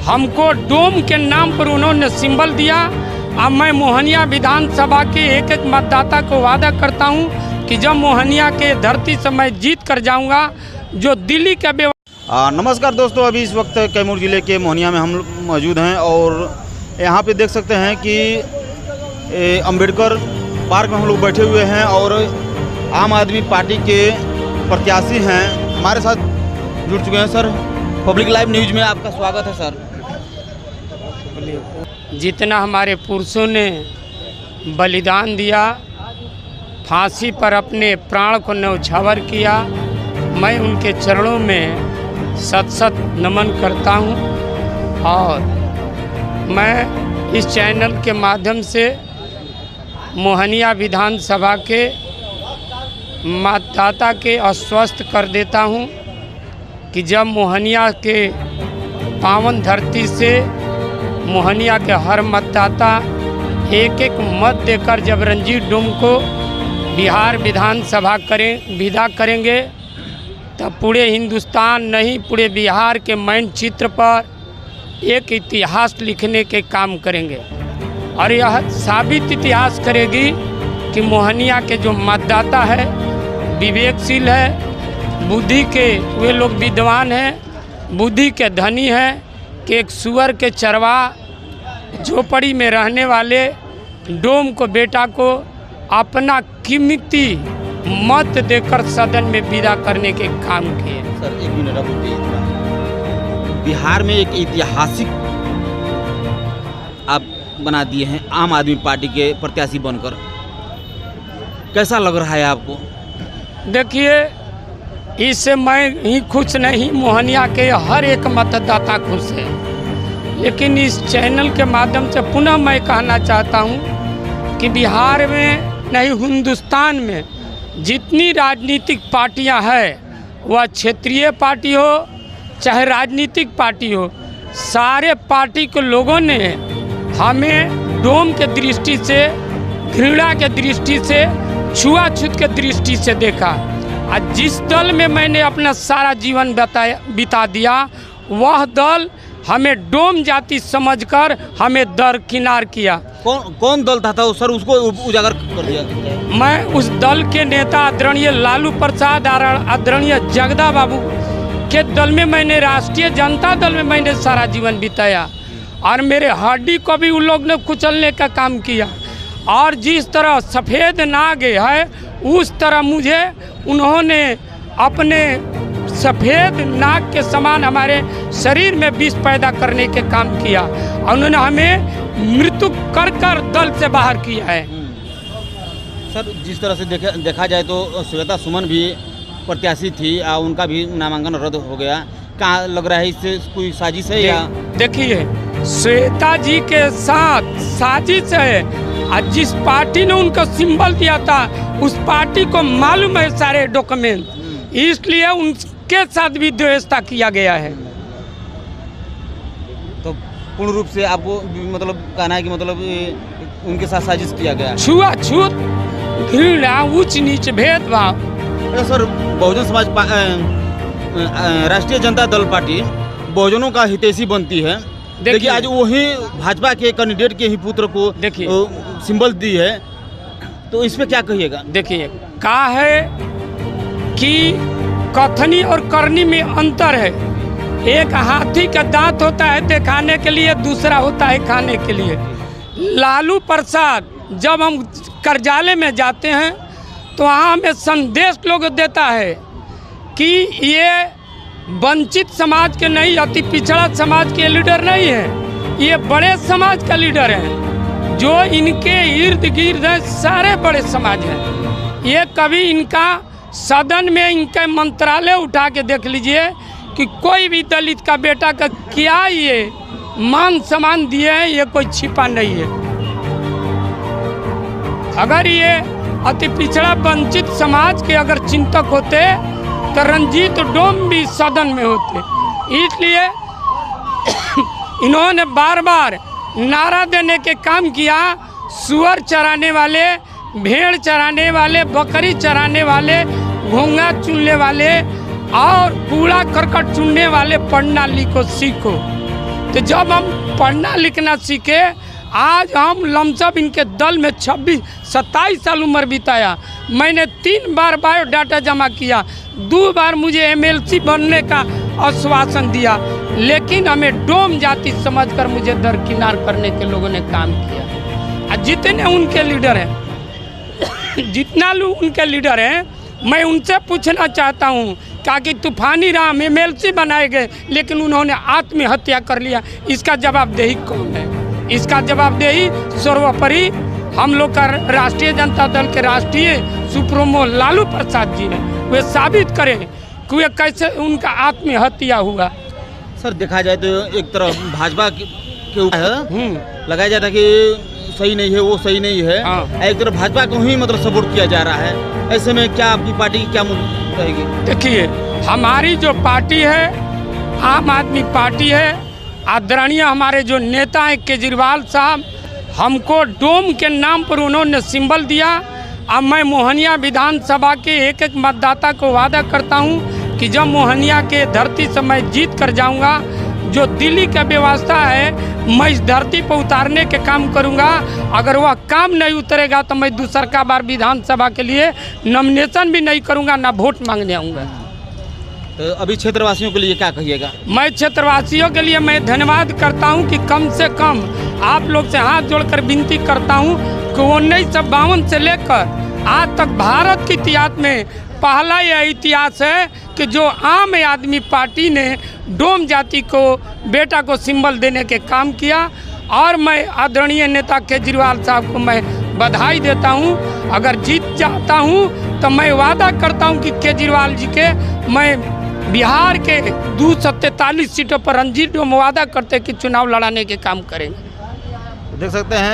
हमको डोम के नाम पर उन्होंने सिंबल दिया। अब मैं मोहनिया विधानसभा के एक एक मतदाता को वादा करता हूं कि जब मोहनिया के धरती से मैं जीत कर जाऊंगा, जो दिल्ली के नमस्कार दोस्तों, अभी इस वक्त कैमूर ज़िले के मोहनिया में हम मौजूद हैं और यहाँ पे देख सकते हैं कि अंबेडकर पार्क में हम लोग बैठे हुए हैं और आम आदमी पार्टी के प्रत्याशी हैं हमारे साथ जुड़ चुके हैं। सर, पब्लिक लाइव न्यूज़ में आपका स्वागत है। सर, जितना हमारे पुरुषों ने बलिदान दिया, फांसी पर अपने प्राण को न्यौछावर किया, मैं उनके चरणों में सत सत नमन करता हूं। और मैं इस चैनल के माध्यम से मोहनिया विधानसभा के मतदाता के आश्वस्त कर देता हूं कि जब मोहनिया के पावन धरती से मोहनिया के हर मतदाता एक एक मत देकर जब रंजीत डोम को बिहार विधानसभा विदा करेंगे, तब पूरे हिंदुस्तान नहीं, पूरे बिहार के मानचित्र पर एक इतिहास लिखने के काम करेंगे। और यह साबित इतिहास करेगी कि मोहनिया के जो मतदाता है विवेकशील है, बुद्धि के वे लोग विद्वान हैं, बुद्धि के धनी हैं, कि एक सुअर के चरवाहा झोपड़ी में रहने वाले डोम को बेटा को अपना कीमती मत देकर सदन में विदा करने के काम किए। सर, एक मिनट अब बिहार में एक ऐतिहासिक आप बना दिए हैं आम आदमी पार्टी के प्रत्याशी बनकर, कैसा लग रहा है आपको? देखिए, इससे मैं ही खुश नहीं, मोहनिया के हर एक मतदाता खुश है। लेकिन इस चैनल के माध्यम से पुनः मैं कहना चाहता हूं कि बिहार में नहीं, हिंदुस्तान में जितनी राजनीतिक पार्टियां हैं, वह क्षेत्रीय पार्टी हो चाहे राजनीतिक पार्टी हो, सारे पार्टी के लोगों ने हमें डोम के दृष्टि से, घृणा के दृष्टि से, छुआछूत के दृष्टि से देखा। और जिस दल में मैंने अपना सारा जीवन बिता दिया, वह दल हमें डोम जाति समझकर हमें दरकिनार किया। कौन दल था सर, उसको उजागर कर दिया? मैं उस दल के नेता आदरणीय लालू प्रसाद और आदरणीय जगदा बाबू के दल में, मैंने राष्ट्रीय जनता दल में मैंने सारा जीवन बिताया और मेरे हड्डी को भी उन लोग ने कुचलने का काम किया। और जिस तरह सफ़ेद नाग है, उस तरह मुझे उन्होंने अपने सफ़ेद नाग के समान हमारे शरीर में विष पैदा करने के काम किया और उन्होंने हमें मृत्यु कर कर दल से बाहर किया है। सर, जिस तरह से देखा जाए तो श्वेता सुमन भी प्रत्याशी थी, उनका भी नामांकन रद्द हो गया। कहाँ लग रहा है इससे कोई साजिश है या? देखिए, श्वेता जी के साथ साजिश है। और जिस पार्टी ने उनको सिंबल दिया था, उस पार्टी को मालूम है सारे डॉक्यूमेंट, इसलिए उनके साथ भी द्वेषता किया गया है। तो पूर्ण रूप से आपको मतलब कहना है कि मतलब उनके साथ साजिश किया गया? छुआछूत, घृणा, ऊंच नीच, भेदभाव। सर, बहुजन समाज राष्ट्रीय जनता दल पार्टी बहुजनों का हितैषी बनती है। देखिए, आज वही भाजपा के कैंडिडेट के ही पुत्र को सिंबल दी है, तो इस पे क्या कहिएगा? देखिए, कहा है कि कथनी और करनी में अंतर है। एक हाथी का दांत होता है दिखाने के लिए, दूसरा होता है खाने के लिए। लालू प्रसाद जब हम कार्यालय में जाते हैं तो वहाँ हमें संदेश लोग देता है कि ये वंचित समाज के नहीं, अति पिछड़ा समाज के लीडर नहीं है, ये बड़े समाज का लीडर है। जो इनके इर्द गिर्द है सारे बड़े समाज हैं। ये कभी इनका सदन में इनके मंत्रालय उठा के देख लीजिए कि कोई भी दलित का बेटा का क्या ये मान सम्मान दिए हैं, ये कोई छिपा नहीं है। अगर ये अति पिछड़ा वंचित समाज के अगर चिंतक होते तो रंजीत डोम भी सदन में होते। इसलिए इन्होंने बार बार नारा देने के काम किया। सुअर चराने वाले, भेड़ चराने वाले, बकरी चराने वाले, घोंगा चुनने वाले और कूड़ा करकट चुनने वाले पढ़ना लिखो सीखो। तो जब हम पढ़ना लिखना सीखे, आज हम लमसम इनके दल में 26-27 साल उम्र बिताया। मैंने 3 बार बायोडाटा जमा किया, 2 बार मुझे MLC बनने का आश्वासन दिया, लेकिन हमें डोम जाति समझकर मुझे दरकिनार करने के लोगों ने काम किया। जितने उनके लीडर हैं, जितना लोग उनके लीडर हैं, मैं उनसे पूछना चाहता हूँ कि तूफानी राम MLC बनाए गए लेकिन उन्होंने आत्महत्या कर लिया, इसका जवाबदेही कौन है? इसका जवाबदेही सर्वोपरि हम लोग का राष्ट्रीय जनता दल के राष्ट्रीय सुप्रीमो लालू प्रसाद जी हैं। वे साबित करें कि वे कैसे उनका आत्महत्या हुआ। सर देखा जाए तो एक तरफ भाजपा के ऊपर लगाया जाता है कि सही नहीं है, वो सही नहीं है, एक तरफ भाजपा को ही मतलब सपोर्ट किया जा रहा है। ऐसे में क्या आपकी पार्टी की क्या रहेगी? देखिए, हमारी जो पार्टी है आम आदमी पार्टी है। आदरणीय हमारे जो नेता हैं केजरीवाल साहब, हमको डोम के नाम पर उन्होंने सिंबल दिया। अब मैं मोहनिया विधानसभा के एक एक मतदाता को वादा करता हूं कि जब मोहनिया के धरती से मैं जीत कर जाऊंगा, जो दिल्ली का व्यवस्था है मैं इस धरती पर उतारने के काम करूंगा। अगर वह काम नहीं उतरेगा तो मैं दूसरा बार विधानसभा के लिए नॉमिनेशन भी नहीं करूंगा, ना वोट मांगने आऊँगा। तो अभी क्षेत्रवासियों के लिए क्या कहिएगा? मैं क्षेत्रवासियों के लिए मैं धन्यवाद करता हूं कि कम से कम आप लोग से हाथ जोड़कर विनती करता हूं कि 1952 से लेकर आज तक भारत के इतिहास में पहला यह इतिहास है कि जो आम आदमी पार्टी ने डोम जाति को बेटा को सिंबल देने के काम किया। और मैं आदरणीय नेता केजरीवाल साहब को मैं बधाई देता हूं। अगर जीत जाता हूं तो मैं वादा करता हूं कि केजरीवाल जी के मैं बिहार के 243 सीटों पर रणजीत डोम वादा करते कि चुनाव लड़ाने के काम करेंगे। देख सकते हैं